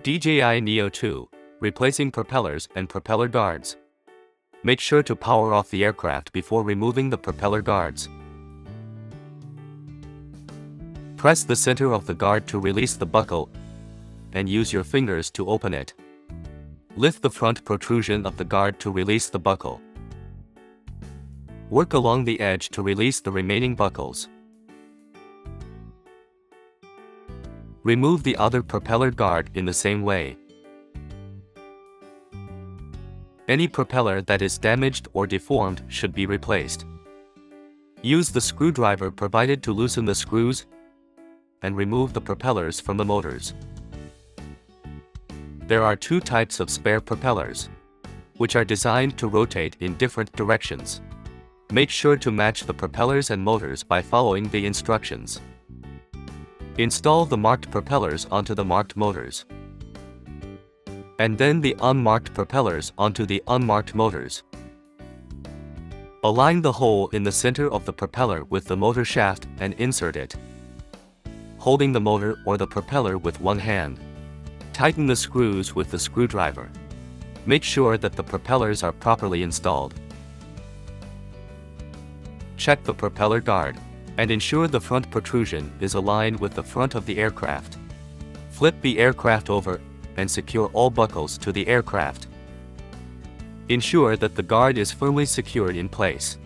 DJI Neo 2, replacing propellers and propeller guards. Make sure to power off the aircraft before removing the propeller guards. Press the center of the guard to release the buckle, and use your fingers to open it. Lift the front protrusion of the guard to release the buckle. Work along the edge to release the remaining buckles. Remove the other propeller guard in the same way. Any propeller that is damaged or deformed should be replaced. Use the screwdriver provided to loosen the screws and remove the propellers from the motors. There are two types of spare propellers, which are designed to rotate in different directions. Make sure to match the propellers and motors by following the instructions. Install the marked propellers onto the marked motors, and then the unmarked propellers onto the unmarked motors. Align the hole in the center of the propeller with the motor shaft and insert it, holding the motor or the propeller with one hand. Tighten the screws with the screwdriver. Make sure that the propellers are properly installed. Check the propeller guard, and ensure the front protrusion is aligned with the front of the aircraft. Flip the aircraft over and secure all buckles to the aircraft. Ensure that the guard is firmly secured in place.